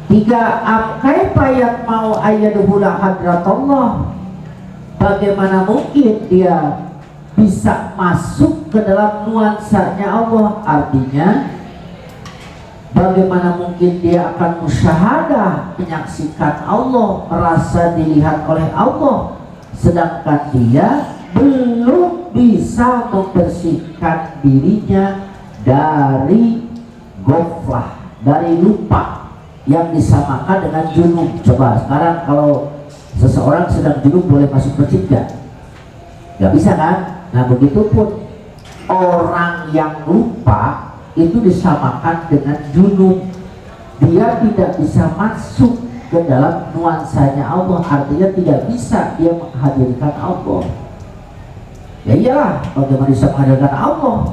Tiga, kaifa mau ayyaduhula hadratullah, bagaimana mungkin dia bisa masuk ke dalam nuansanya Allah. Artinya bagaimana mungkin dia akan musyahadah, menyaksikan Allah, merasa dilihat oleh Allah, sedangkan dia belum bisa membersihkan dirinya dari ghaflah, dari lupa, yang disamakan dengan junub. Coba sekarang kalau seseorang sedang junub boleh masuk masjid nggak bisa kan? Nah begitupun orang yang lupa itu disamakan dengan junub, dia tidak bisa masuk ke dalam nuansanya Allah, artinya tidak bisa dia menghadirkan Allah. Ya iyalah, bagaimana bisa menghadirkan Allah?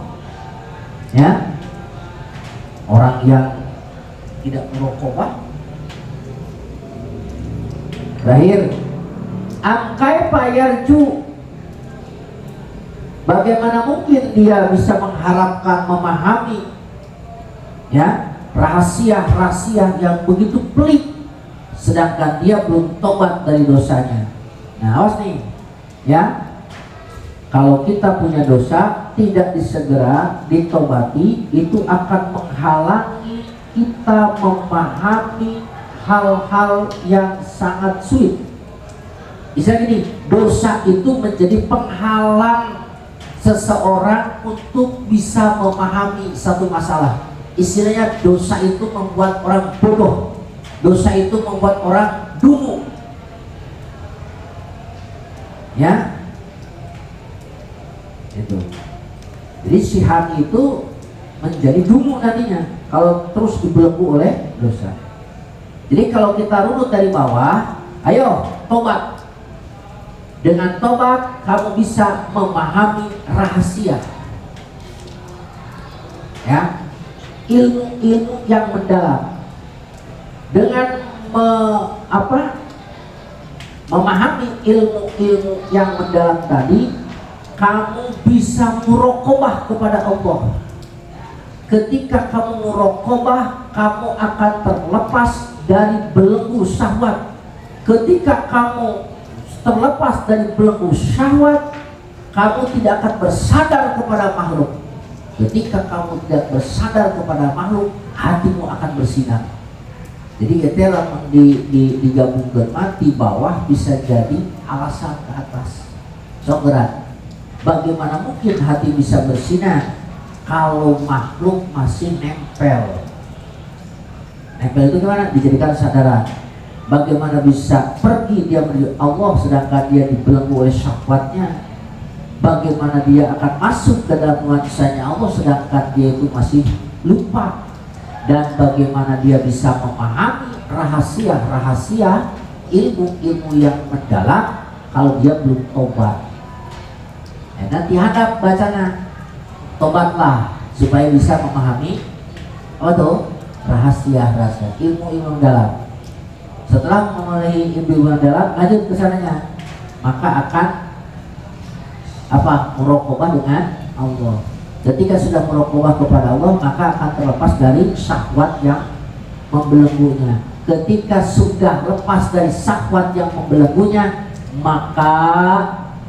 Ya, orang yang tidak merokobah terakhir, angkai payarju, bagaimana mungkin dia bisa mengharapkan memahami ya rahasia-rahasia yang begitu pelik, sedangkan dia belum tobat dari dosanya. Nah awas nih ya, kalau kita punya dosa tidak disegera ditobati, itu akan menghalangi kita memahami hal-hal yang sangat sulit. Bisa gini, dosa itu menjadi penghalang seseorang untuk bisa memahami satu masalah. Istilahnya dosa itu membuat orang bodoh, dosa itu membuat orang dungu. Ya, itu. Jadi si hati itu menjadi dungu nantinya kalau terus dibelenggu oleh dosa. Jadi kalau kita runut dari bawah, ayo tobat. Dengan tobat kamu bisa memahami rahasia, ya, ilmu-ilmu yang mendalam. Dengan memahami ilmu-ilmu yang mendalam tadi, kamu bisa muraqabah kepada Allah. Ketika kamu muraqabah, kamu akan terlepas dari belenggu syahwat. Ketika kamu terlepas dari belenggu syahwat, kamu tidak akan bersandar kepada makhluk. Ketika kamu tidak bersandar kepada makhluk, hatimu akan bersinar. Jadi kita digabungkan mati bawah bisa jadi alasan ke atas. So berat. Bagaimana mungkin hati bisa bersinar kalau makhluk masih nempel? Nempel itu gimana? Dijadikan sandaran. Bagaimana bisa pergi dia menuju Allah sedangkan dia dibelenggu oleh syahwatnya? Bagaimana dia akan masuk ke dalam nuansanya Allah sedangkan dia itu masih lupa? Dan bagaimana dia bisa memahami rahasia-rahasia ilmu-ilmu yang mendalam kalau dia belum tobat? Nanti hadap bacanya, tobatlah supaya bisa memahami apa tuh rahasia-rahasia ilmu-ilmu mendalam. Setelah memulai ilmu dalam, lanjut ke sananya, maka akan muraqabah dengan Allah. Ketika sudah muraqabah kepada Allah, maka akan terlepas dari syahwat yang membelenggunya. Ketika sudah lepas dari syahwat yang membelenggunya, maka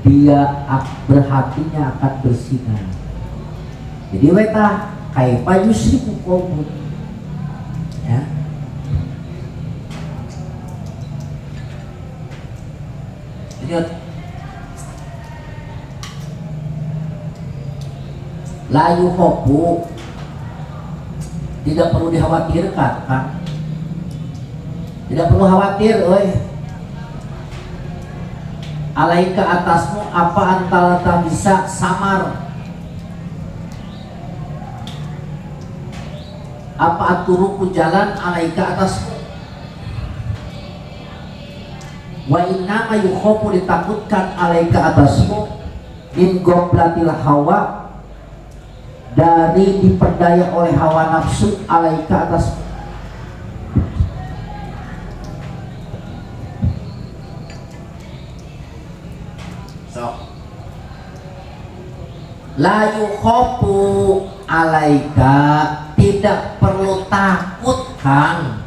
dia berhatinya akan bersinar. Jadi weta kaifa yusyriku qaumun, ya. Layu hobu tidak perlu dikhawatirkan kan? Tidak perlu khawatir, alaika atasmu apa antara tak bisa samar, apa aturuku jalan alaika atasmu. Wa inna ma yukhofu ditakutkan alaika atasmu min goblatil hawa, dari diperdaya oleh hawa nafsu alaika atasmu. La yukhofu alaika, tidak perlu takut Kang,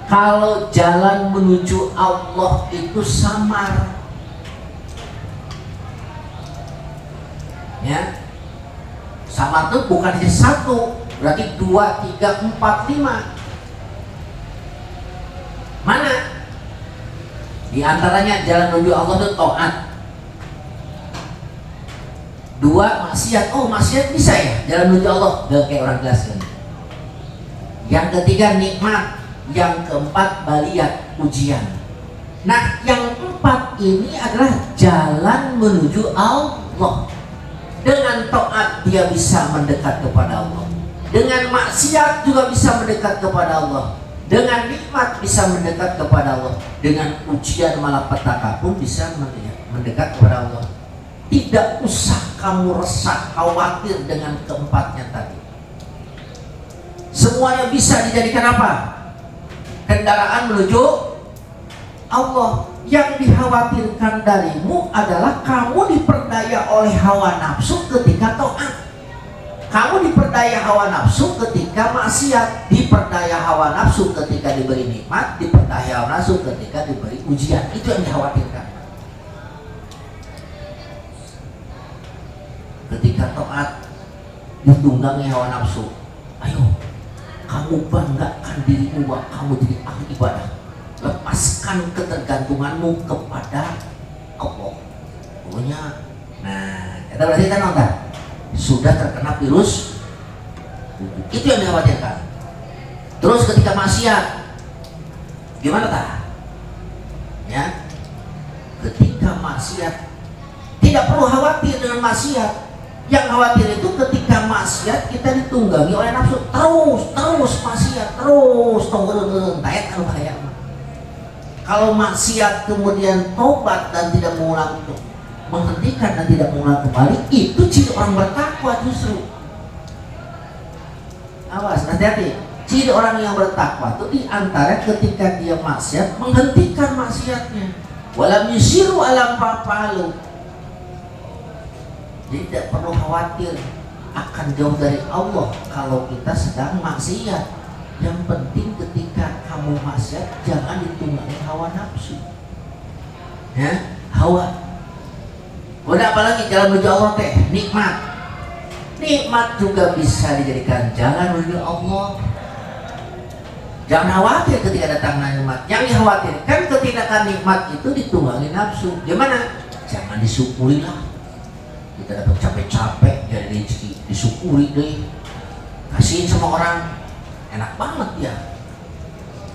Kalau jalan menuju Allah itu samar, ya, samar itu bukan hanya satu, berarti 2, 3, 4, 5. Mana? Di antaranya jalan menuju Allah itu taat. 2, maksiat. Oh, maksiat bisa ya jalan menuju Allah? Gak kayak orang jelaskan. Yang ketiga nikmat. Yang keempat baliat, ujian. Nah, yang keempat ini adalah jalan menuju Allah. Dengan taat dia bisa mendekat kepada Allah. Dengan maksiat juga bisa mendekat kepada Allah. Dengan nikmat bisa mendekat kepada Allah. Dengan ujian malapetaka pun bisa mendekat kepada Allah. Tidak usah kamu resah, khawatir dengan keempatnya tadi. Semuanya bisa dijadikan apa? Kendaraan menuju Allah. Yang dikhawatirkan darimu adalah kamu diperdaya oleh hawa nafsu ketika taat. Kamu diperdaya hawa nafsu ketika maksiat, diperdaya hawa nafsu ketika diberi nikmat, diperdaya hawa nafsu ketika diberi ujian. Itu yang dikhawatirkan. Ketika taat ditunggangi hawa nafsu, ayo kamu banggakan dirimu bahwa kamu jadi ahli ibadah. Lepaskan ketergantunganmu kepada Allah. Pokoknya, nah, kita berarti kan nonton sudah terkena virus. Itu yang dikhawatirkan. Terus ketika maksiat, gimana tak? Ya, ketika maksiat tidak perlu khawatir dengan maksiat. Yang khawatir itu ketika maksiat kita ditunggangi oleh nafsu, terus maksiat, terus taat kan bahaya. Kalau maksiat kemudian tobat dan tidak mengulang, menghentikan dan tidak mengulang kembali, itu ciri orang bertakwa justru. Awas, hati-hati. Ciri orang yang bertakwa itu diantara ketika dia maksiat menghentikan maksiatnya. Walam yusiru alam papalu. Jadi tidak perlu khawatir akan jauh dari Allah kalau kita sedang maksiat. Yang penting ketika kamu maksiat jangan ditunggangi hawa nafsu. Ya, hawa. Udah apalagi jalan menuju Allah teh, nikmat. Nikmat juga bisa dijadikan jalan menuju Allah. Jangan khawatir ketika datang nikmat. Yang dikhawatirkan ketika nikmat itu ditunggangi nafsu. Gimana? Jangan disyukuri lah. Kita dapat capek-capek jadi rezeki, disyukuri deh, kasihin sama orang, enak banget dia,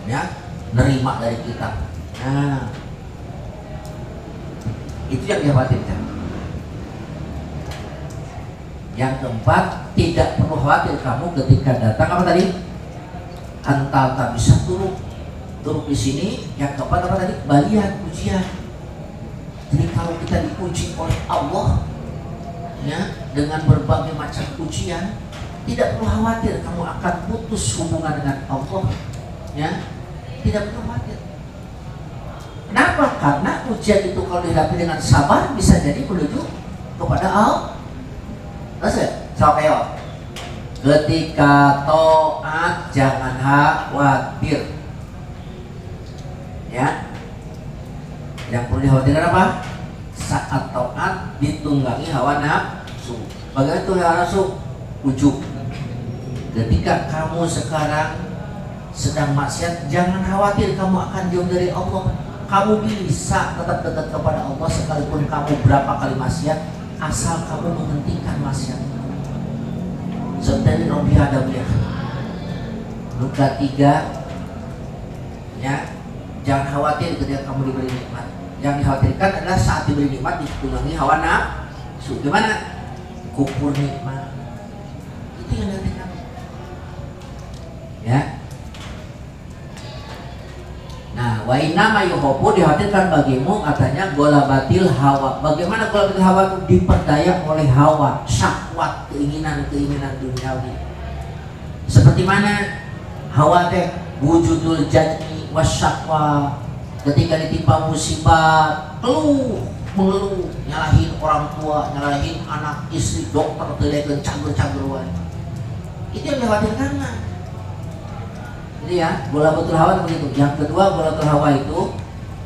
ya, nerima dari kita. Nah, itu yang dikhawatirkan. Yang keempat, tidak perlu khawatir kamu ketika datang apa tadi? Antal tak bisa turun di sini. Yang keempat apa tadi? Balian, ujian. Jadi kalau kita diuji oleh Allah, ya, dengan berbagai macam ujian, tidak perlu khawatir kamu akan putus hubungan dengan Allah, ya, tidak perlu khawatir. Kenapa? Karena ujian itu kalau dihadapi dengan sabar bisa jadi menuju kepada Allah. Terus ya, sampai ketika taat jangan khawatir, ya. Yang perlu dikhawatirkan apa? Saat taat ditunggangi hawa nafsu. Bagaimana itu hawa nafsu? Ujub. Ketika kamu sekarang sedang maksiat, jangan khawatir kamu akan jauh dari Allah. Kamu bisa tetap dekat kepada Allah sekalipun kamu berapa kali maksiat, asal kamu menghentikan maksiat. Seperti Nabi Adam ya. Luka 3, ya, jangan khawatir ketika kamu diberi nikmat. Yang dikhawatirkan adalah saat diberi nikmat ditunggangi hawa nafsu. Gimana? Kufur nikmat. Itu yang dikhawatirkan. Ya. Nah, wa inna ma yuhibbu dikhawatirkan bagimu katanya gola batil hawa. Bagaimana gola batil hawa itu diperdaya oleh hawa, syahwat, keinginan-keinginan duniawi. Seperti mana? Hawa teh wujudul jadmi wasyaqwa. Ketika ditimpa musibah, mengeluh, nyalahin orang tua, nyalahin anak, istri, dokter, telekan, campur-campur. Itu yang dikhawatirkan. Ini ya, ghalabatul hawa begitu. Yang kedua, ghalabatul hawa itu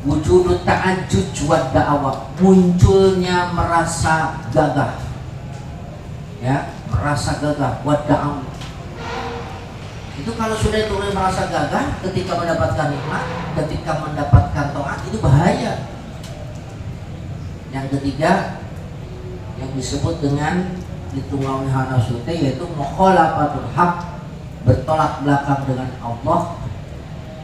wujudut ta'ajjuj wa da'awa, munculnya merasa gagah. Ya, merasa gagah wa da'awa. Itu kalau sudah itu merasa gagah ketika mendapatkan nikmat, ketika mendapatkan taat, itu bahaya. Yang ketiga yang disebut dengan ditunggawi hanasute, yaitu mukhalafatul haq, bertolak belakang dengan Allah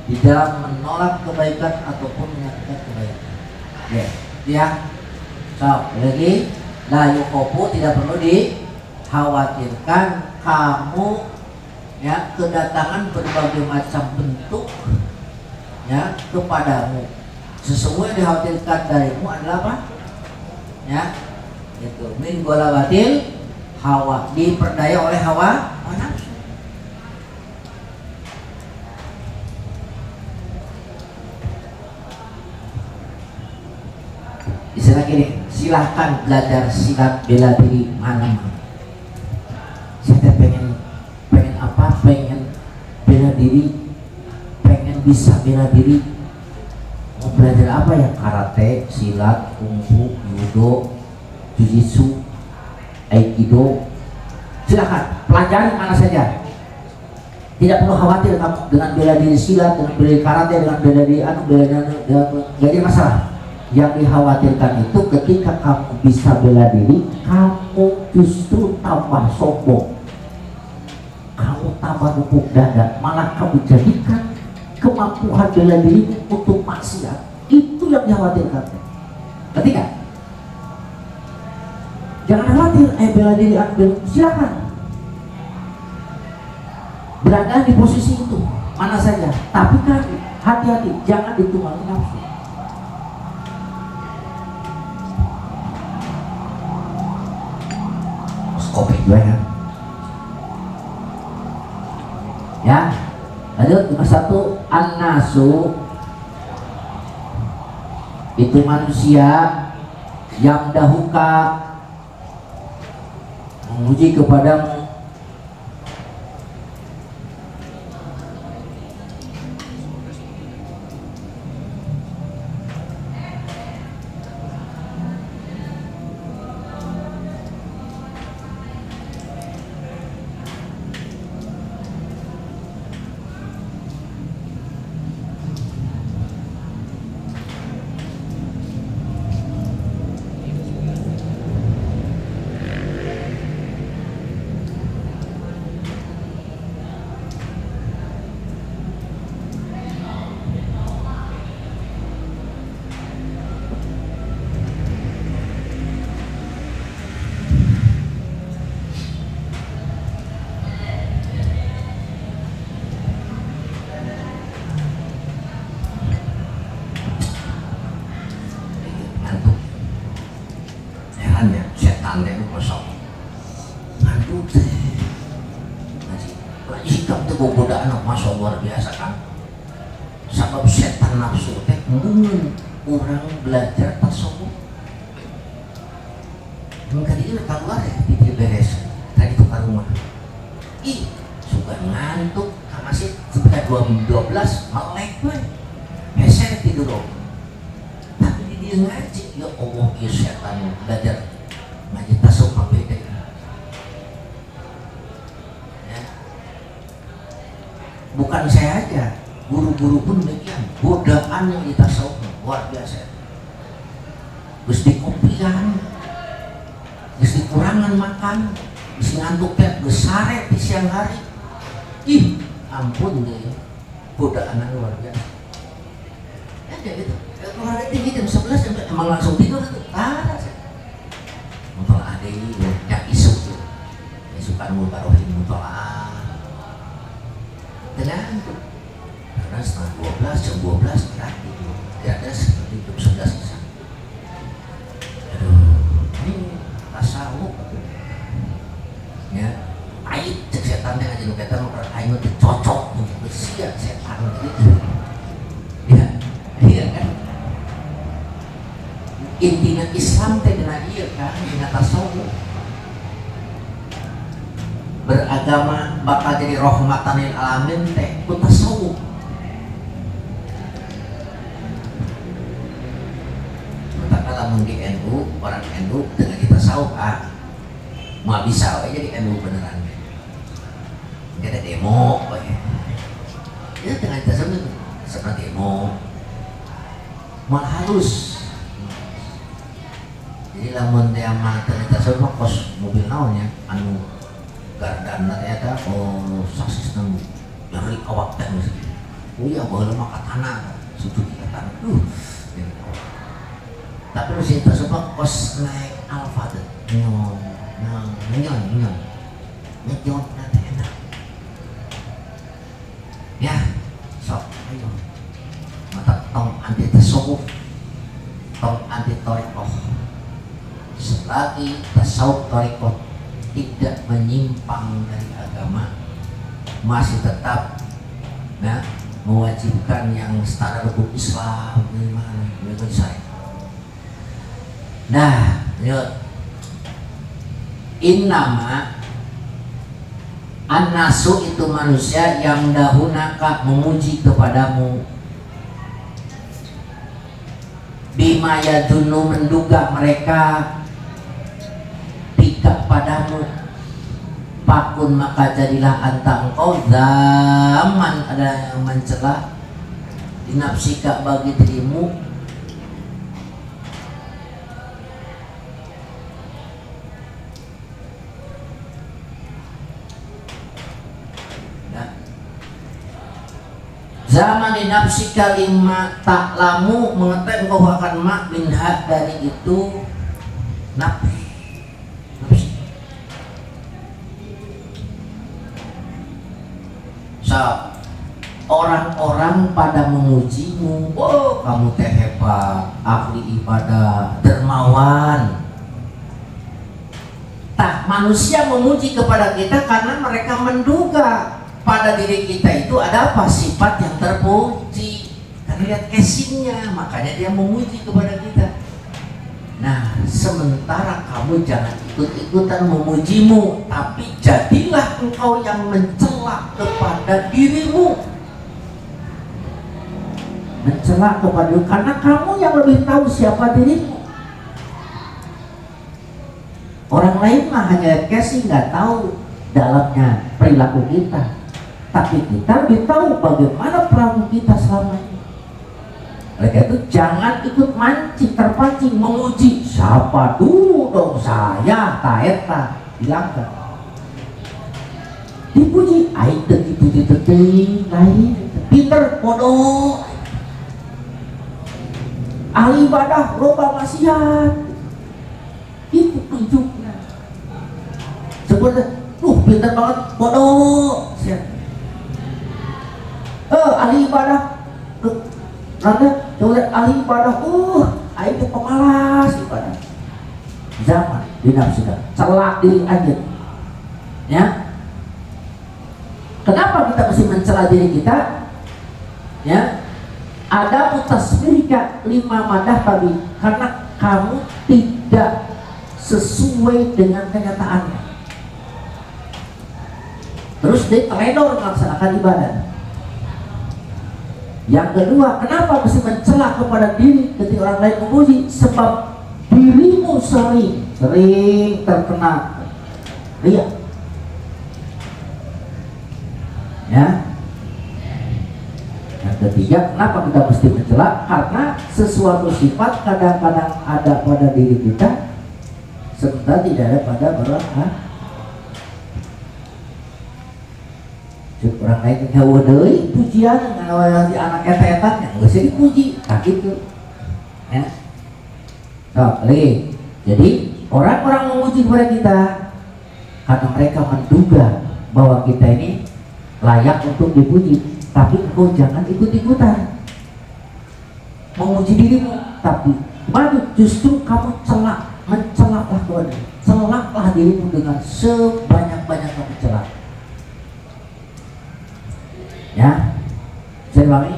di dalam menolak kebaikan ataupun menyatakan kebaikan. Ya. So, lagi la yuqafu, tidak perlu dikhawatirkan kamu ya kedatangan berbagai macam bentuk ya kepadamu. Sesungguhnya dikhawatirkan darimu adalah apa? Ya, itu min ghalabatil hawa, diperdaya oleh hawa nafsu. Istilah gini, silahkan belajar silat bela diri mana-mana. Saya pengen apa? Pengen bela diri, pengen bisa bela diri. Mau belajar apa ya? Karate, silat, kungfu, judo, jujitsu, aikido. Silahkan pelajari mana saja. Tidak perlu khawatir kamu dengan bela diri silat, dengan bela diri karate, dengan bela diri jadi masalah. Yang dikhawatirkan itu ketika kamu bisa bela diri, kamu justru tambah sombong, kamu tambah nupuk dada, malah kamu jadikan kemampuan bela diri untuk maksiat. Itu yang dikhawatirkan. Berarti kan? Jangan khawatir, bela diri silakan. Berada di posisi itu mana saja, tapi kan hati-hati, jangan ditunggangi nafsu. Kopi gue ya. Lanjut, nomor 1, an-nasu, itu manusia yang dahuka, memuji kepadamu, godaan masa luar biasa kan. Sebab setan nafsu teh orang belajar tasawuf. Mungkin dia keluar ya, dia beres. Tadi tuh ke rumah. Ih, suka ngantuk, masih sekitar 12 melek gue. Saya tidur. Tapi dia ngaji, ya Allah, ya setan belajar ngaji tasawuf apa beda. Bukan saya aja, guru-guru pun demikian. Godaan yang di tasawuf luar biasa. Terus dikopian, terus dikurangan makan, terus ngantuk kayak besaret di siang hari. Ih, ampun deh, godaan luar biasa. Ya kayak gitu. Kalau hari tinggi jam 11 sampai emang langsung tidur itu. Ada sih. Mutola ada yang isu tuh, isukan mubarohin mutola. Dengan karena setengah 12, jam 12 terakhir tidak ada seperti jam 11 bisa. Aduh, ini tasawuf ya, pahit cek setan yang aja nuketa nuker ayo cocok untuk siap setan gitu ya, iya kan intinya Islam teh dengan iya kan, dengan tasawuf beragama agama bakal jadi rahmatan lil alamin teh ku tasawuf. Lamun di NU, orang NU dengan kita tasawuf mau bisa jadi NU beneran. Kita demo, ya dengan tasawuf seperti demo, mal halus. Jadi lamun dia mah ternyata tasawuf kos mobil naonnya, anu gardana ternyata sasis nang nyari awak teh mesti. Oh iya baheula mah katana, sujud di katana. Tapi mesin tersebut kos naik alfa tuh nyon nanti enak ya sok ayo mata tong anti tasawuf tong anti torikoh selagi tasawuf torikoh tidak menyimpang dari agama masih tetap mewajibkan yang standar hukum Islam gimana itu saya. Nah, yuk. Innama an-nasu itu manusia yang dahunaka memuji kepadamu bima yadunu menduga mereka pika padamu pakun maka jadilah anta engkau zaman ada yang mencela dinafsika bagi dirimu zaman dinafsi kalimat taklamu mengetahui engkau akan mak minha dari itu nafsi. So, orang-orang pada memujimu, oh kamu teh hebat, ahli ibadah, dermawan. Tak manusia memuji kepada kita karena mereka menduga pada diri kita itu ada apa sifat yang terpuji. Kan lihat casingnya, makanya dia memuji kepada kita. Nah, sementara kamu jangan ikut-ikutan memujimu, tapi jadilah engkau yang mencela kepada dirimu. Mencela kepada dirimu karena kamu yang lebih tahu siapa dirimu. Orang lain mah hanya casing, nggak tahu dalamnya perilaku kita. Tapi kita lebih tahu bagaimana perilaku kita selama ini. Oleh karena itu jangan ikut mancing, terpancing, memuji. Siapa dulu dong saya, taeta, bilangkan. Dipuji, aing dipuji teting, lain, pinter, bodoh. Ahli ibadah, loba maksiat. Itu tunjuknya. Sebenarnya, pinter banget, bodoh. Ahli ibadah, nanti coba ahli ibadah, aing itu pemalas ibadah. Zaman dinafsikan, celak diri aja. Ya, kenapa kita mesti mencela diri kita? Ya, ada mutasfirika 5 madah tadi karena kamu tidak sesuai dengan kenyataannya. Terus dia teledor melaksanakan ibadah. Yang kedua, kenapa mesti mencela kepada diri ketika orang lain memuji? Sebab dirimu sering terkena riya. Ya. Yang ketiga, kenapa kita mesti mencela? Karena sesuatu sifat kadang-kadang ada pada diri kita, sementara tidak ada pada orang lain. Orang lain nyawa deui pujian ngan di anak eta-eta nya geus dipuji tah kitu. Ya. Jadi orang-orang memuji kepada kita karena mereka menduga bahwa kita ini layak untuk dipuji, tapi engkau jangan ikut-ikutan memuji dirimu, tapi maju justru kamu mencelaklah kepada celaklah dirimu dengan sebanyak-banyak kamu celak. Ya, saya ulangi.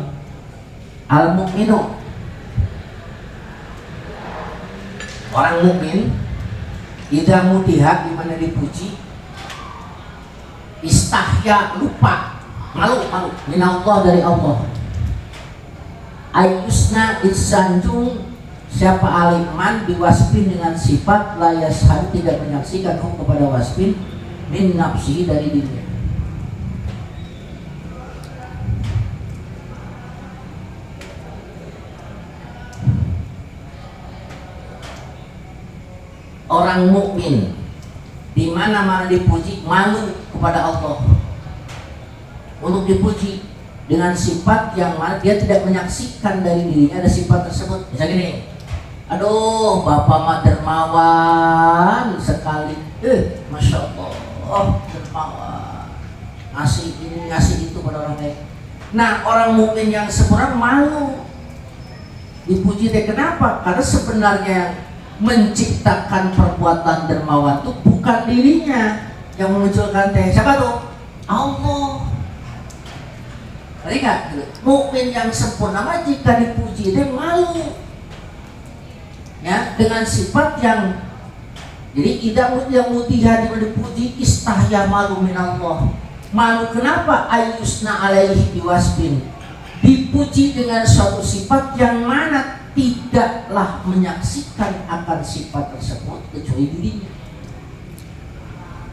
Al-mu'minu, orang mukmin, idza mudiha, di mana dipuji, istahya, lupa, malu minallah, dari Allah. Ayusna itsanjung, siapa aliman diwasfin dengan sifat la yashhad, tidak menyaksikan kepada wasfin min nafsi, dari dirinya. Orang mukmin di mana-mana dipuji malu kepada Allah untuk dipuji dengan sifat yang mana dia tidak menyaksikan dari dirinya ada sifat tersebut. Misalnya gini, aduh bapak mah dermawan sekali, masya Allah dermawan, ngasih ini ngasih itu pada orang lain. Nah, orang mukmin yang sempurna malu dipuji deh. Kenapa? Karena sebenarnya menciptakan perbuatan dermawan itu bukan dirinya yang memunculkan teh. Siapa tuh? Allah. Ngerti nggak? Mukmin yang sempurna mah jika dipuji dia malu, ya, dengan sifat yang jadi idam yang mutiha dipuji istahya malu minallah. Malu kenapa? Ayusna alaihi biwasbin, dipuji dengan suatu sifat yang mana tidaklah menyaksikan akan sifat tersebut kecuali dirinya,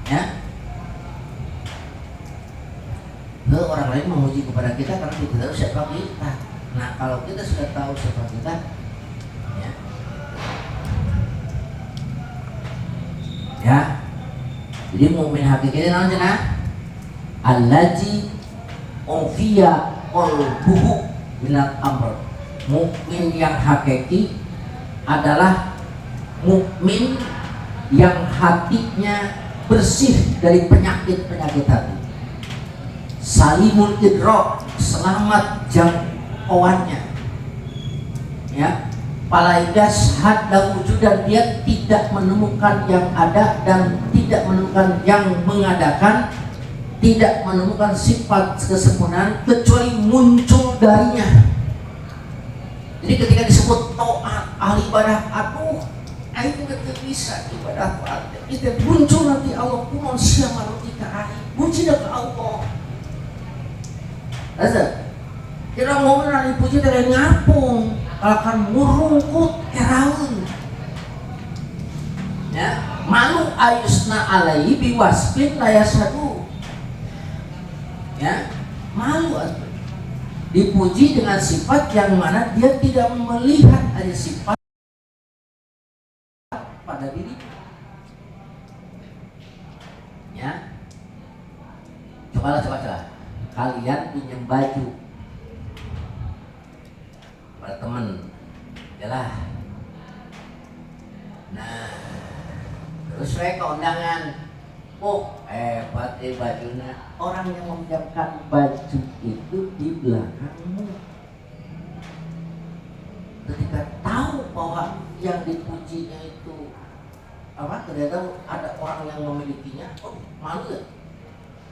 ya. Orang lain memuji kepada kita karena kita tahu siapa kita. Nah, kalau kita sudah tahu siapa kita, ya, ya. Jadi mukmin hakiki namanya allazi ufiya qalbuhu minal amr. Mukmin yang hakiki adalah mukmin yang hatinya bersih dari penyakit-penyakit hati. Salimul idrok, selamat jangkauannya, ya. Palaidas hadda wujudan, dia tidak menemukan yang ada dan tidak menemukan yang mengadakan, tidak menemukan sifat kesempurnaan kecuali muncul darinya. Jadi ketika disebut taat, ahli ibadah, aduh, aing tidak bisa ibadah taat. Itu muncul nanti Allah kumon siapa kita aing, puji ke Allah. Rasa, kira mau nanti puji dari ngapung, akan murungkut keraun. Ya, malu ayusna alaihi biwasbin layasadu. Ya, malu atuh. Dipuji dengan sifat yang mana dia tidak melihat ada sifat pada diri, ya. Coba kalian pinjam baju pada temen, yalah. Nah, terus saya ke undangan, oh hebat bajunya. Orang yang meminjamkan baju itu di belakangmu, ketika tahu bahwa yang dipujinya itu apa, ternyata ada orang yang memilikinya, oh malu ya.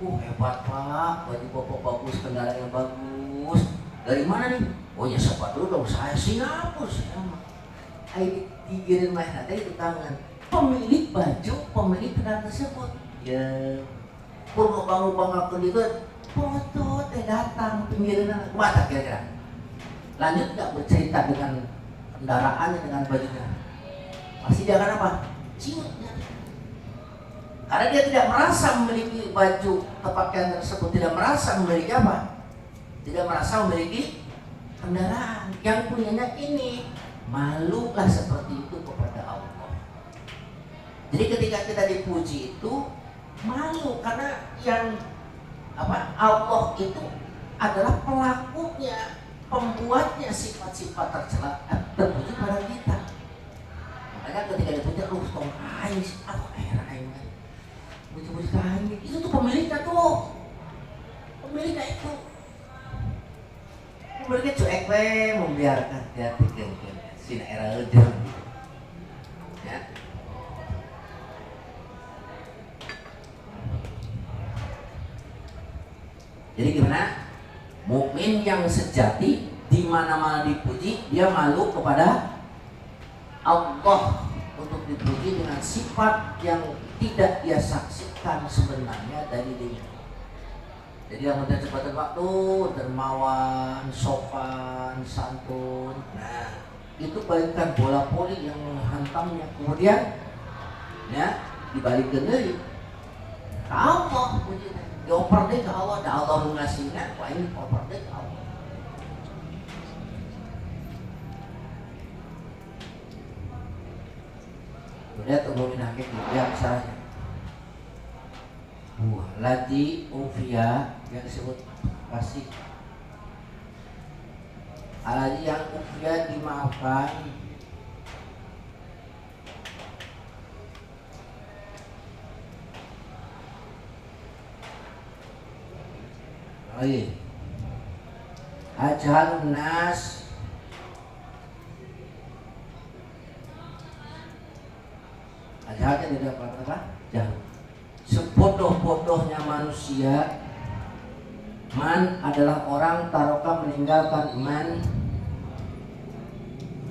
Hebat pak, baju bapak bagus, kendaraan yang bagus. Dari mana nih? Oh ya sobat dulu dong, saya Singapura sama. Ayo digirin main ada itu tangan pemilik baju, pemilik kendaraan tersebut. Ya, purno bangga itu foto teh datang pinggiran mata kira-kira. Lanjut nggak bercerita dengan kendaraannya, dengan bajunya? Pasti dia akan apa? Ciutnya. Karena dia tidak merasa memiliki baju pakaian tersebut, tidak merasa memiliki apa? Tidak merasa memiliki kendaraan. Yang punyanya ini, malulah seperti itu kepada Allah. Jadi ketika kita dipuji itu malu, karena yang apa, Allah itu adalah pelakunya, pembuatnya sifat-sifat tercela terpuji pada kita. Makanya ketika dipuji, tong ais, aku aing puji-puji kain, itu tuh pemiliknya tuh, pemiliknya itu, pemiliknya cuek membiarkan dia tinggal sini era ujung, ya. Jadi gimana? Mukmin yang sejati di mana-mana dipuji, dia malu kepada Allah untuk dipuji dengan sifat yang tidak dia saksikan sebenarnya dari dirinya. Jadi yang cepatan waktu, dermawan, sopan, santun. Nah, itu baikkan bola voli yang menghantamnya. Kemudian, ya dibalikin deui. Ka Allah puji teh. Dioper deui ka Allah, da Allah nu ngasihna, wah ini oper deui ka Allah. Lihat umumin hakim ya misalnya. Lati ufia yang disebut kasih. Aladi yang ufia dimaafkan. Lagi ajal nas ajalnya tidak apa-apa jauh. Sebodoh-bodohnya manusia, man adalah orang taroka meninggalkan man,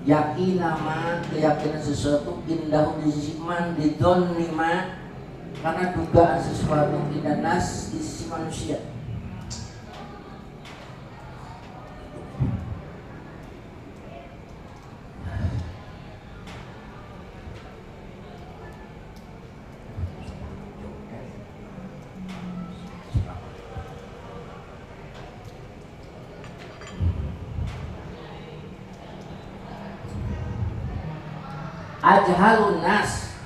yakin nama keyakinan sesuatu indah di sisi man didon lima karena dugaan sesuatu indah nas di sisi manusia. Ajhalun nas,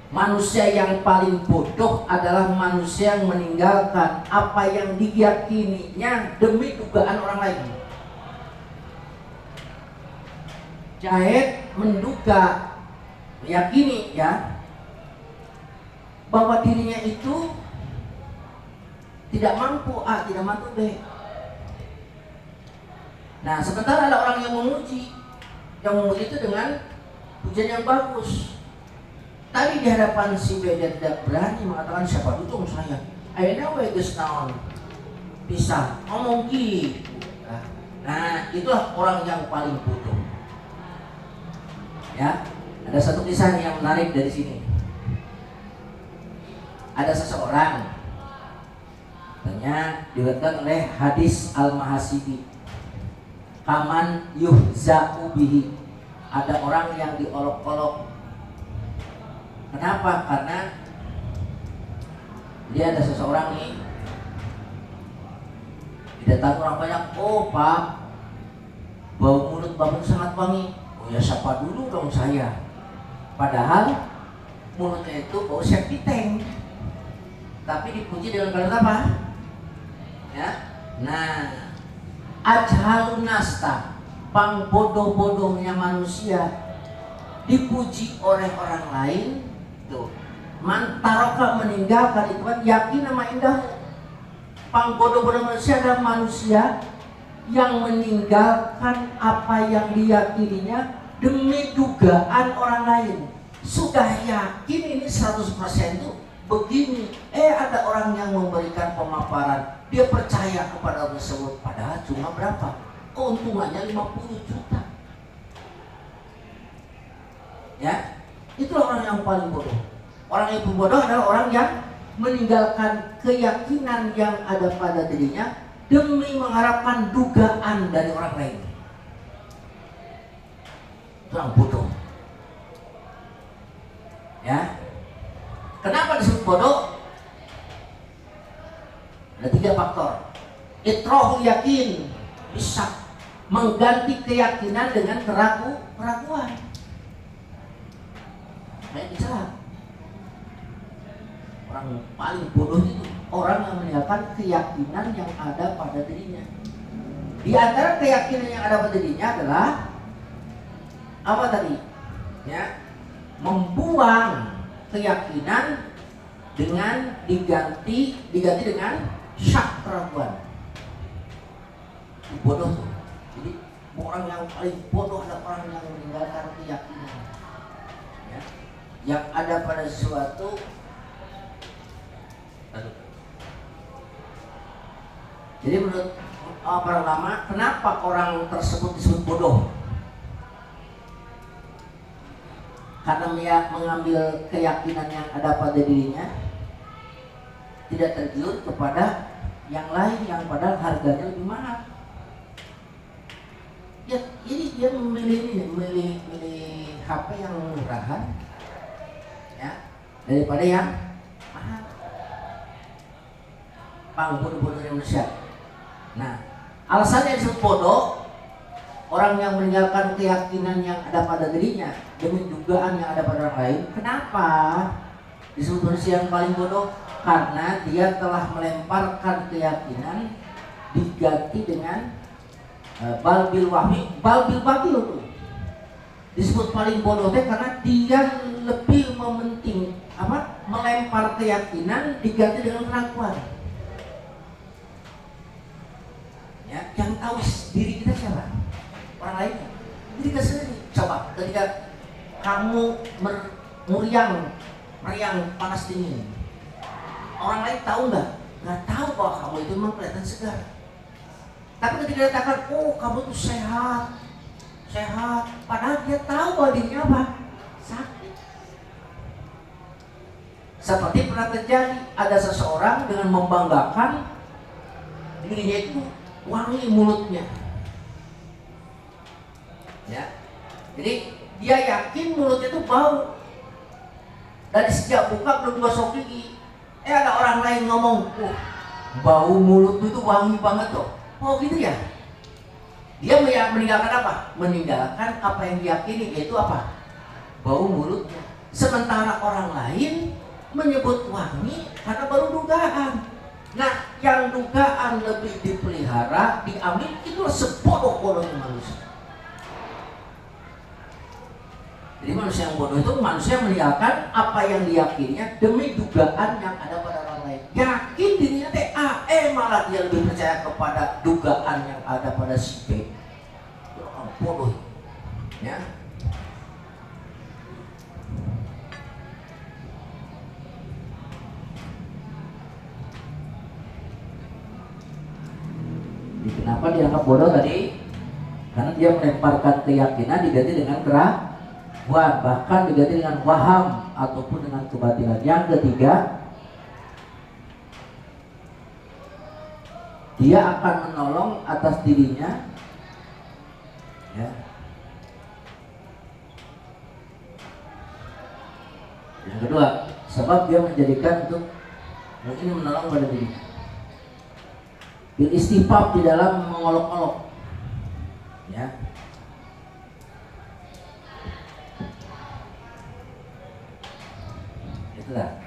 manusia yang paling bodoh adalah manusia yang meninggalkan apa yang diyakininya demi dugaan orang lain. Jahid menduga, meyakini ya bahwa dirinya itu tidak mampu A, tidak mampu B. Nah, sementara ada orang yang memuji itu dengan pujian yang bagus, tapi di hadapan si B dia tidak berani mengatakan siapa itu saya. Akhirnya weges naon bisa ngomong gitu. Nah, itulah orang yang paling bodoh. Ya, ada satu kisah yang menarik dari sini. Ada seseorang, tanya diriwayatkan oleh hadis Al-Mahasibi, kaman yuhza'u bihi, ada orang yang diolok-olok. Kenapa? Karena dia ada seseorang nih didatangi orang banyak. Oh Pak, bau mulut Bapak sangat wangi. Oh ya siapa dulu dong saya. Padahal mulutnya itu bau septic tank, tapi dipuji dengan kalimat apa? Ya, nah ajhalun nasta, pang bodoh-bodohnya manusia dipuji oleh orang lain tuh. Man taroka meninggalkan itu kan yakin nama indah. Pang bodoh-bodoh manusia adalah manusia yang meninggalkan apa yang diyakininya demi dugaan orang lain. Sudah yakin ini 100% tuh begini, ada orang yang memberikan pemaparan, dia percaya kepada orang tersebut, padahal cuma berapa? Keuntungannya 50 juta. Ya, itulah orang yang paling bodoh. Orang yang bodoh adalah orang yang meninggalkan keyakinan yang ada pada dirinya demi mengharapkan dugaan dari orang lain. Itu orang bodoh. Ya, kenapa disebut bodoh? Ada 3 faktor. Itrohul yakin, bisa mengganti keyakinan dengan keraguan. Kayak misalnya orang paling bodoh itu orang yang meninggalkan keyakinan yang ada pada dirinya. Di antara keyakinan yang ada pada dirinya adalah apa tadi? Ya, membuang keyakinan dengan diganti dengan syak keraguan. Bodoh tuh. Jadi orang yang paling bodoh adalah orang yang meninggalkan keyakinan ya, yang ada pada sesuatu. Jadi menurut para ulama, kenapa orang tersebut disebut bodoh? Karena dia mengambil keyakinan yang ada pada dirinya tidak tergiur kepada yang lain yang padahal harganya lebih mahal. Ya, ini dia memilih HP yang murahan ya daripada yang mahal. Bodoh-bodoh Indonesia. Nah, alasannya disebut bodoh, orang yang meninggalkan keyakinan yang ada pada dirinya demi dugaan yang ada pada orang lain. Kenapa disebut manusia yang paling bodoh? Karena dia telah melemparkan keyakinan diganti dengan balbil wahmi, balbil batil tuh. Disebut paling bodoh karena dia lebih mementing melempar keyakinan diganti dengan keraguan. Ya, yang tahu diri kita siapa? Orang lain. Diri kita sendiri. Coba ketika kamu meriang panas dingin, orang lain tahu nggak? Nggak tahu bahwa kamu itu memang kelihatan segar. Tapi ketika dikatakan, oh kamu tuh sehat, padahal dia tahu bahwa dirinya apa? Sakit. Seperti pernah terjadi, ada seseorang dengan membanggakan dirinya itu wangi mulutnya. Ya, jadi dia yakin mulutnya itu bau. Dari sejak buka belum gosok gigi, ada orang lain ngomong, bau mulutmu itu wangi banget loh. Oh gitu ya. Dia meninggalkan apa? Meninggalkan apa yang diyakini, yaitu apa? Bau mulutnya. Sementara orang lain menyebut wangi karena baru dugaan. Nah, yang dugaan lebih dipelihara, diambil, itulah sebodoh-bodohnya manusia. Jadi manusia yang bodoh itu manusia yang meninggalkan apa yang diyakininya demi dugaan yang ada pada orang lain. Yakin dirinya malah dia lebih percaya kepada dugaan yang ada pada si B. Bodoh. Ya. Kenapa dianggap bodoh tadi? Karena dia melemparkan keyakinan diganti dengan keraguan, bahkan diganti dengan waham ataupun dengan kebatilan. Yang ketiga, dia akan menolong atas dirinya, ya. Yang kedua, sebab dia menjadikan untuk mungkin menolong pada dirinya. Bil istifab di dalam mengolok-olok, ya. Itulah.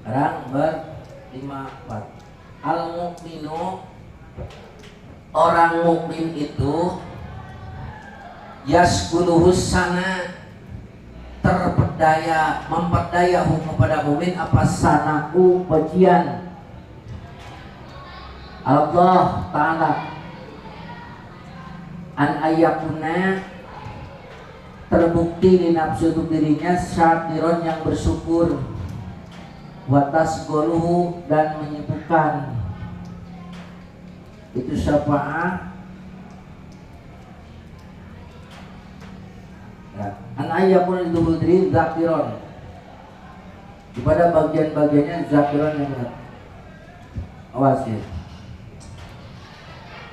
Sekarang ber-54. Al-mu'minu, orang mukmin itu yaskunuhus sana, memperdaya kepada mukmin apa sanaku pujian Allah Ta'ala an ayakuna, terbukti di nafsu dirinya syakiron yang bersyukur, watas goluhu dan menyibukkan itu syafaat. An ayakuna itu diri zakiron, kepada bagian-bagiannya zakiron yang benar. Awas ya.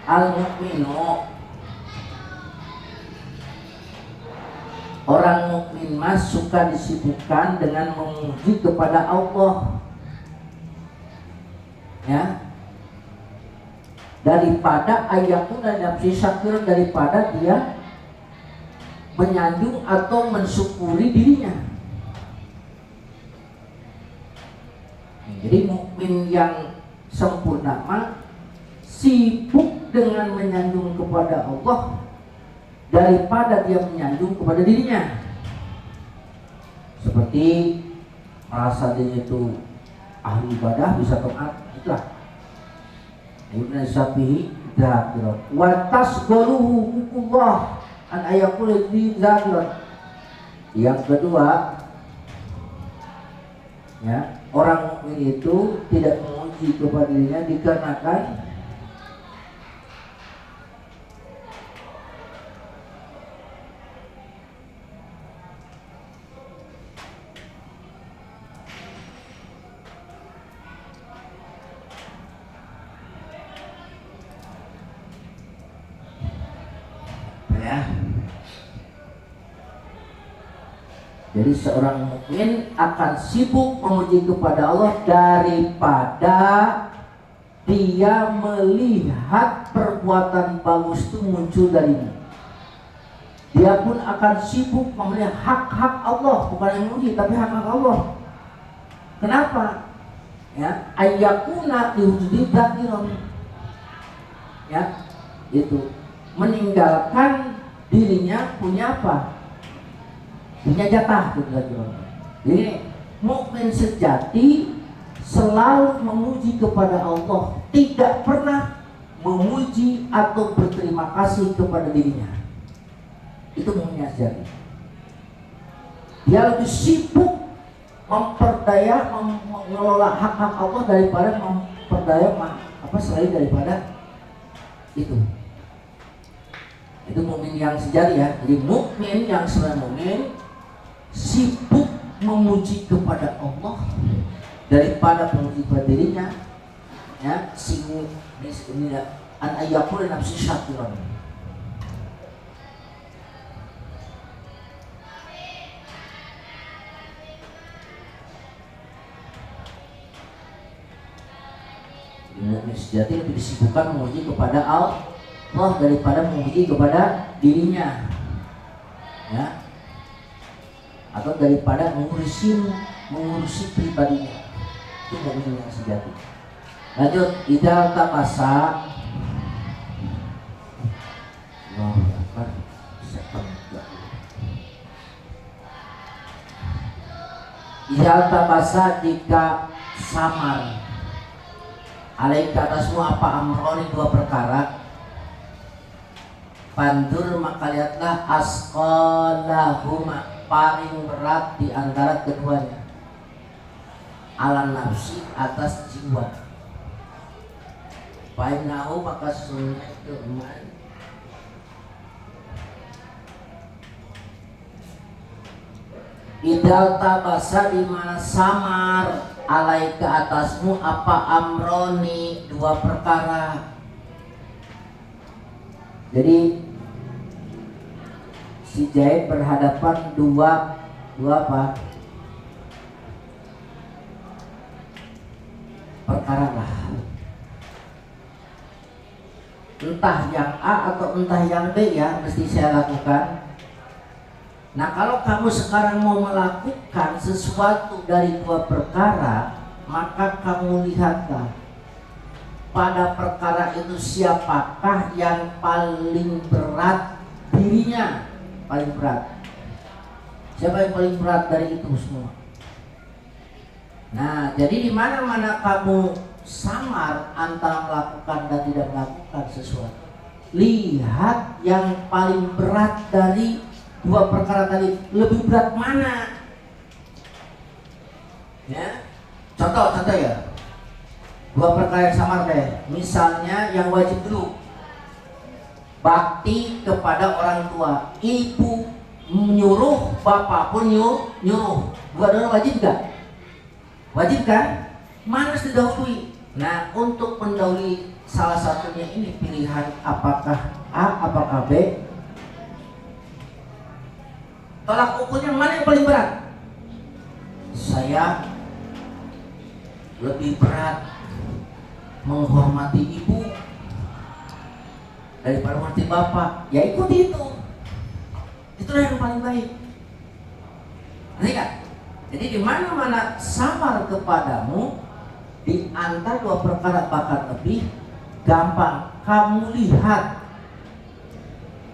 Al-mu'minu, orang mukmin mas suka disibukkan dengan memuji kepada Allah, ya, daripada ayatun dan nafsi syakir, daripada dia menyanjung atau mensyukuri dirinya. Jadi mukmin yang sempurna mah sibuk dengan menyanjung kepada Allah daripada dia menyanjung kepada dirinya. Seperti merasa dirinya itu ahli ibadah, bisa taat, itulah. Ibn Syafi'i dzakirun wa tasgharuhu hukumullah an ayakul di dzakirun. Yang kedua, ya, orang mukmin itu tidak memuji kepada dirinya dikarenakan ya. Jadi seorang mukmin akan sibuk memuji kepada Allah daripada dia melihat perbuatan bagus itu muncul darinya. Dia pun akan sibuk memelihara hak-hak Allah, bukan yang memuji tapi hak-hak Allah. Kenapa? Ya, ayyakuna liwujudi dzakiron. Ya, itu meninggalkan dirinya punya apa? Punya jatah gitu lagi. Jadi mukmin sejati selalu memuji kepada Allah, tidak pernah memuji atau berterima kasih kepada dirinya. Itu mukmin sejati. Dia lebih sibuk memperdaya, mengelola hak-hak Allah daripada memperdaya selain daripada itu. Itu mukmin yang sejati ya. Jadi mukmin yang sebenarnya mukmin sibuk memuji kepada Allah daripada memuji kepada dirinya, ya. Sing an ayyakul nafsi syakiran. Mukmin sejati lebih disibukkan memuji kepada Allah daripada memuji kepada dirinya, ya, atau daripada mengurusi pribadinya. Itu mukmin yang sejati. Lanjut, idza tabasa idza tabasa jika samar alaika atasmu apa amroni dua perkara, pandur maka lihatlah asqalahuma paling berat di antara keduanya, ala nafsi atas jiwa, bainahu maka sesungguhnya itu iman idal tabasa di mana samar alaika atasmu apa amroni dua perkara. Jadi si Zaid berhadapan dua apa? Perkara lah. Entah yang A atau entah yang B ya mesti saya lakukan. Nah kalau kamu sekarang mau melakukan sesuatu dari dua perkara, maka kamu lihatlah pada perkara itu siapakah yang paling berat dirinya, paling berat. Siapa yang paling berat dari itu semua? Nah, jadi di mana-mana kamu samar antara melakukan dan tidak melakukan sesuatu, lihat yang paling berat dari dua perkara tadi, lebih berat mana? Ya, contoh ya. Dua perkara yang samar deh. Misalnya yang wajib dulu, bakti kepada orang tua. Ibu menyuruh, bapak pun nyuruh. Dua-duanya wajib gak? Wajib kan? Mana didahului? Nah, untuk mendahului salah satunya ini pilihan apakah A, apakah B? Tolak ukurnya mana yang paling berat? Saya lebih berat menghormati ibu daripada menghormati bapak. Ya ikuti itu. Itulah yang paling baik. Ngerti kan? Jadi di mana-mana samar kepadamu di antara dua perkara bahkan lebih gampang kamu lihat.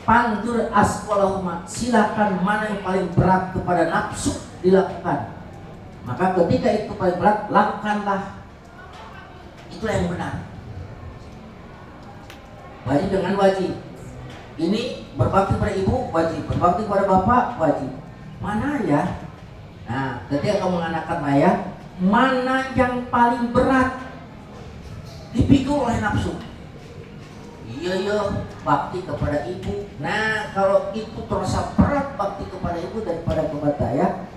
Pandur asqalahuma, silakan mana yang paling berat kepada nafsu dilakukan. Maka ketika itu paling berat, lakukanlah. Itulah yang benar. Wajib dengan wajib. Ini berbakti pada ibu wajib, berbakti pada bapak wajib. Mana ya? Nah, ketika kamu mengatakan ayah, mana yang paling berat dipikul oleh nafsu? Iya, bakti kepada ibu. Nah, kalau itu terasa berat bakti kepada ibu daripada kepada ayah,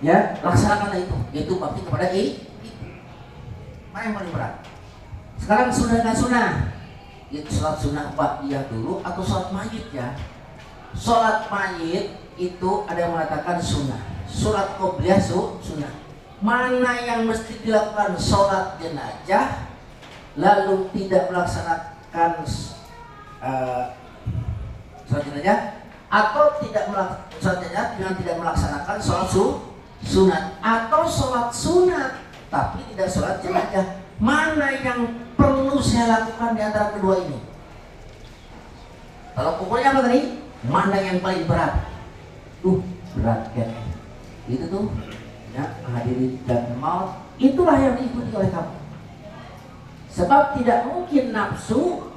ya laksanakanlah itu. Yaitu bakti kepada ibu. Mana yang paling berat? Sekarang sunnah dan sunnah. Itu sholat sunnah ba'diyah dulu atau sholat mayit ya? sholat mayit itu ada yang mengatakan sunnah, sholat qobliyah sunnah. Mana yang mesti dilakukan? Sholat jenazah lalu tidak melaksanakan sholat jenazah, atau tidak melaksanakan sholat jenazah dengan tidak melaksanakan sholat sunat, atau sholat sunat tapi tidak sholat jenazah. Mana yang perlu saya lakukan di antara kedua ini? Kalau pokoknya apa tadi? Mana yang paling berat? Berat kan? Itu tuh ya, menghadiri dan maut, itulah yang diikuti oleh kamu. Sebab tidak mungkin nafsu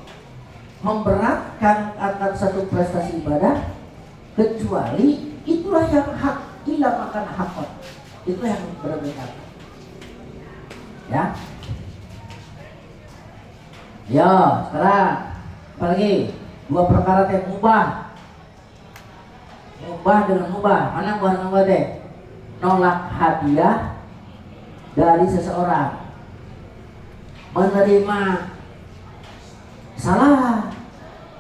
memberatkan akan satu prestasi ibadah, kecuali itulah yang hak, illa makan hakot, itulah yang berbeda. Ya. Yo, sekarang apa lagi? Dua perkara yang mubah. Mubah dengan mubah. Mana mubah dengan mubah deh? Nolak hadiah dari seseorang, menerima salah,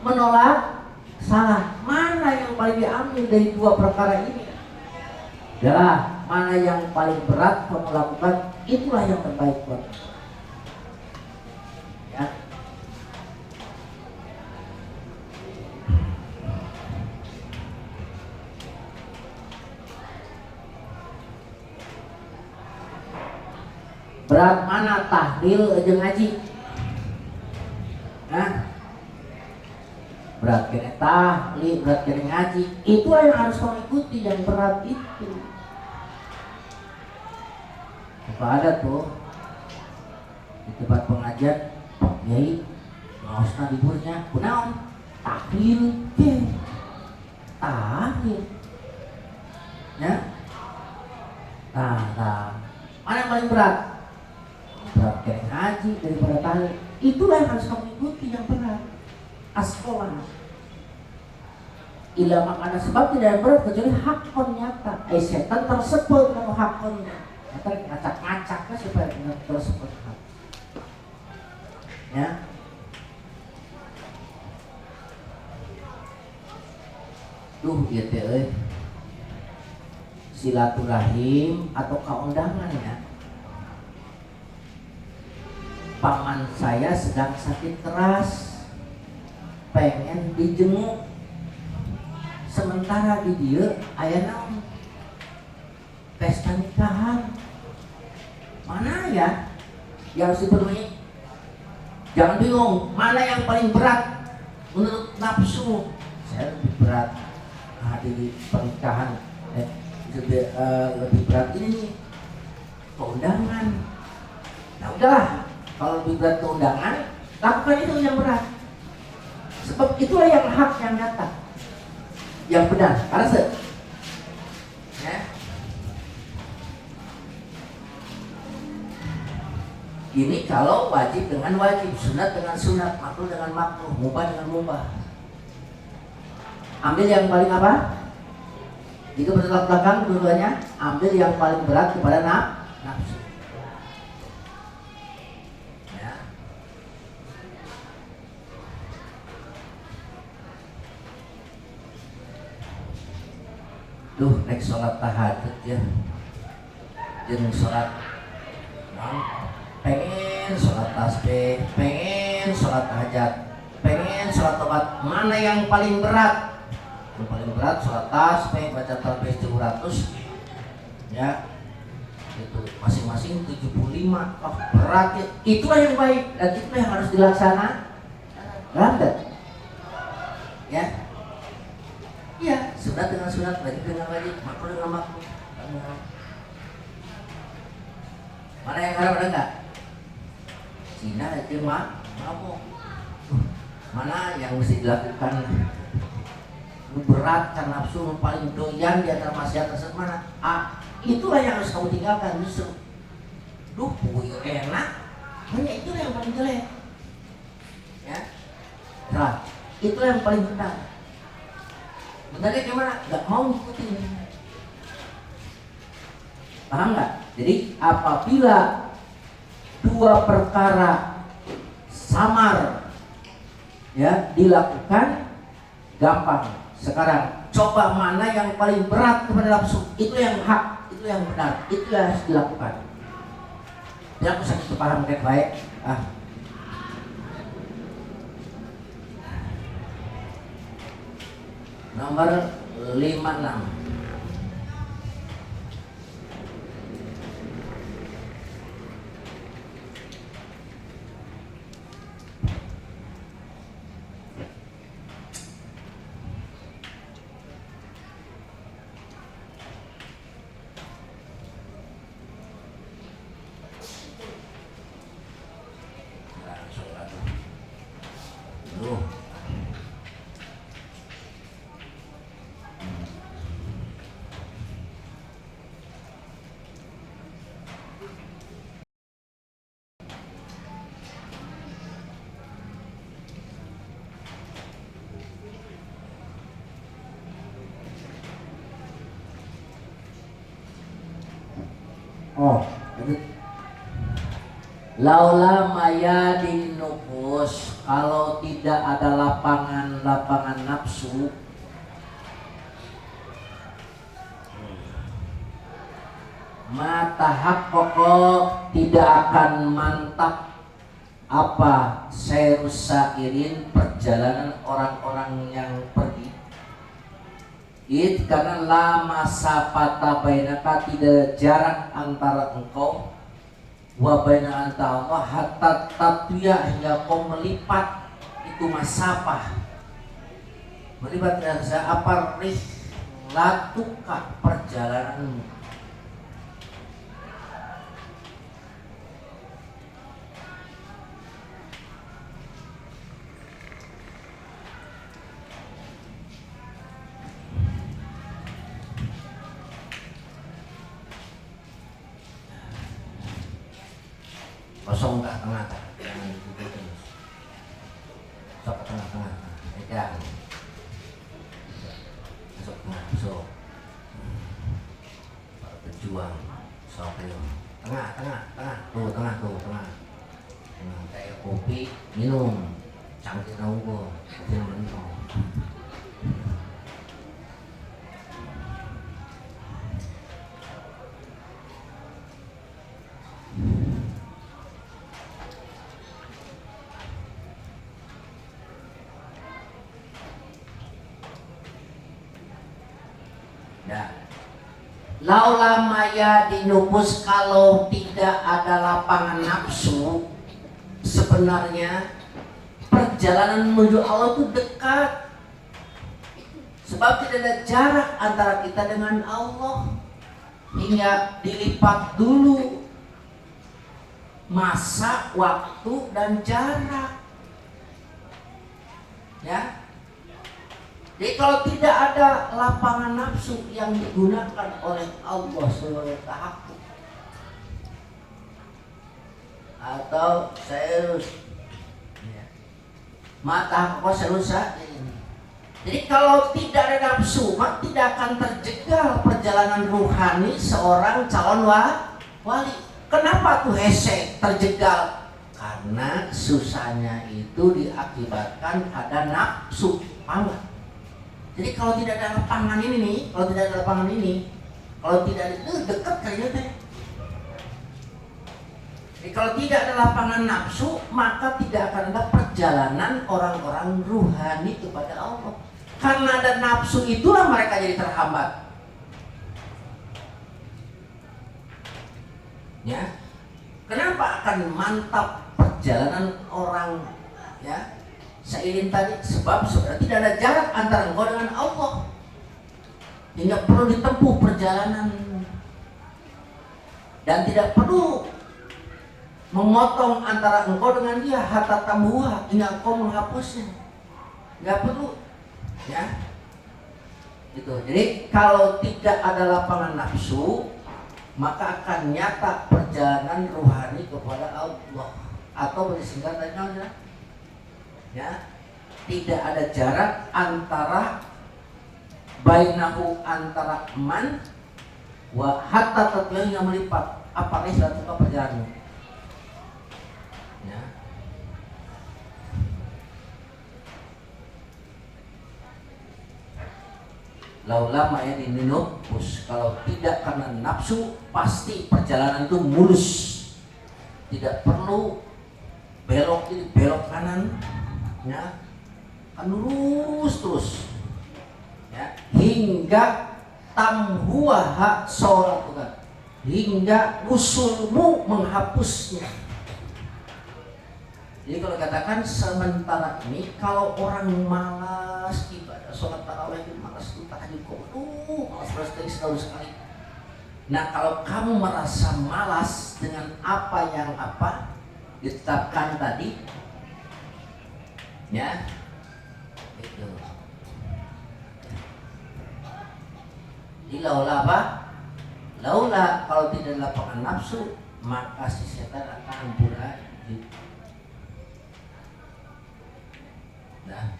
menolak salah. Mana yang paling diambil dari dua perkara ini? Adalah mana yang paling berat kamu lakukan, itulah yang terbaik buat ya. Berat mana tahlil aja ngaji? Berat kena tahlil, berat kena ngaji. Itulah yang harus kamu ikuti, yang berat itu. Apa ada tuh di tempat pengajian, Pak Kiai ngaosna liburnya, kunaon? Tahlil, tahlil. Ya. Nah, mana yang paling berat? Berat kena ngaji daripada tahlil. Itulah yang harus kamu ikuti, yang berat. Askola ila makana, sebab tidak ada berat kecuali hakon nyata. Setan tersebut kalau hakonnya atau ngacak-ngacaknya supaya tersebut hak. Ya. Iya teh silaturahim atau keundangan ya. Paman saya sedang sakit keras, pengen dijenguk, sementara di dia aya naon pesta nikahan. Mana ya yang harus dipenuhi? Jangan bingung, mana yang paling berat menurut nafsu? Saya lebih berat hadiri pernikahan, lebih berat ini keundangan. Nah udahlah, kalau lebih berat keundangan, lakukan itu yang berat. Sebab itulah yang hak, yang nyata, yang benar. Karena ya. Ini kalau wajib dengan wajib, sunat dengan sunat, makruh dengan makruh, mubah dengan mubah. Ambil yang paling apa? Jika bertolak belakang dua-duanya, ambil yang paling berat kepada nafsu. Naik sholat tahajud ya, jeung sholat pengen sholat tasbih, pengen sholat hajat, pengen sholat tobat. Mana yang paling berat? Yang paling berat sholat tasbih, baca tasbih 700 ya, itu masing-masing 75. Berat ya. Itulah yang baik dan itulah yang harus dilaksanakan. Landat ya. Iya, sunat dengan sunat, wajib dengan wajib, makruh dengan makruh. Mana yang haram ada enggak? Cina itu mabuk. Mana yang mesti dilakukan? Berat karena nafsu paling doyan di antara maksiat tersebut mana? Itulah yang harus kamu tinggalkan justru. Puyo enak, hanya itulah yang paling jelek. Ya, nah, itulah yang paling benar. Benarnya gimana? Gak mau ngikutin. Paham gak? Jadi apabila dua perkara samar ya dilakukan, gampang. Sekarang coba mana yang paling berat kepada nafsu, itu yang hak, itu yang benar, itu yang harus dilakukan. Ya aku sakit paham kan baik. Nomor 56. Oh, laula maya di nufus, kalau tidak ada lapangan nafsu, mata hak pokok tidak akan mantap apa sairin perjalanan orang-orang yang pergi. Karena lama sapata bainaka, tidak jarak antara engkau wa baina anta Allah hatta tatwiya, hingga kau melipat itu masafah, melipat dengan apa rihlatuka, perjalananmu. Kosong ke tengah, jangan dibuka terus. Sok ke tengah-tengah, pegang. Masuk tengah, masuk. Berjuang, sok ke tengah. Tuh tengah. Kayak kopi, minum. Cangkir nunggu, kopi minum. Laula maya dinupus, kalau tidak ada lapangan nafsu, sebenarnya perjalanan menuju Allah itu dekat. Sebab tidak ada jarak antara kita dengan Allah, hingga dilipat dulu masa, waktu, dan jarak. Ya. Jadi kalau tidak ada lapangan nafsu yang digunakan oleh Allah sebagai tahakkuk atau serus, mata koselusa ini. Jadi kalau tidak ada nafsu, maka tidak akan terjegal perjalanan ruhani seorang calon wali. Kenapa tuh hese terjegal? Karena susahnya itu diakibatkan ada nafsu. Paham? Jadi kalau tidak ada lapangan ini, kalau tidak ada itu dekat kayaknya teh. Jadi kalau tidak ada lapangan nafsu, maka tidak akan ada perjalanan orang-orang ruhani kepada Allah. Karena ada nafsu itulah mereka jadi terhambat. Ya, kenapa akan mantap perjalanan orang? Ya. Seiring tadi, sebab tidak ada jarak antara engkau dengan Allah, hingga perlu ditempuh perjalanan, dan tidak perlu memotong antara engkau dengan dia hatta tambuha, hingga engkau menghapusnya. Nggak perlu, ya. Gitu. Jadi kalau tidak ada lapangan nafsu, maka akan nyata perjalanan rohani kepada Allah, atau bersingkat saja, ya, tidak ada jarak antara bainahu, antara man wa hatta tatwiya, yang melipat apa rihlatuka, perjalananmu. Ya. laula maya dinupus, kalau tidak karena nafsu pasti perjalanan itu mulus, tidak perlu belok kiri belok kanan, ya kan lurus terus, ya hingga tamhuaha sholatukan, hingga usulmu menghapusnya. Jadi kalau katakan sementara ini kalau orang malas ibadah sholat tarawih itu malas itu tahajud kok, malas dari setahun sekali. Nah kalau kamu merasa malas dengan apa yang ditetapkan tadi, ya itu. Jadi laula apa? Laula, kalau tidak lapangan nafsu maka si setan akan pura. Nah,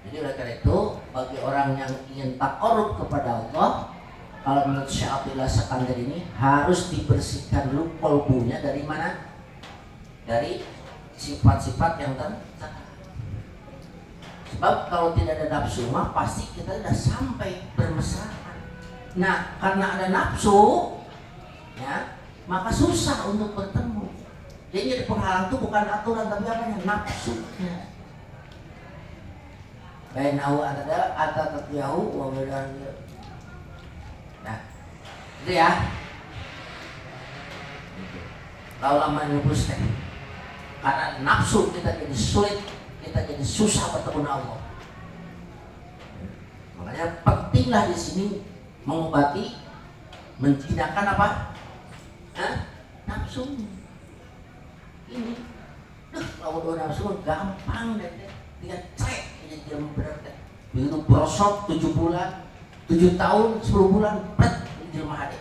jadi oleh karena itu bagi orang yang ingin takarrub kepada Allah, kalau menurut Syekh Abdullah Sekandar ini harus dibersihkan dulu kolbunya dari mana? Dari sifat-sifat yang tercela. Sebab kalau tidak ada nafsu mah pasti kita sudah sampai bermesraan. Nah, karena ada nafsu, ya, maka susah untuk bertemu. Jadi jadi penghalang itu bukan aturan tapi apa? Nafsunya. Bainahu ada tatyahu wa badan. Nah, itu ya. Laula manubus teh. Karena nafsu kita jadi sulit, kita jadi susah bertemu dengan Allah. Makanya pentinglah di sini mengobati, menjinakkan apa? Nafsu. Ini, kalau nafsu gampang deh, tinggal cek ini dia berat deh. Begitu berosot 7 bulan, 7 tahun, 10 bulan, pret di rumah adik.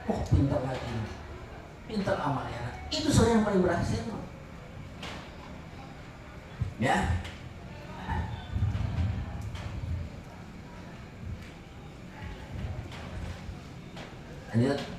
Oh pintar lagi, pintar amalnya. Itu soal yang paling berhasil. Ya. Lanjut.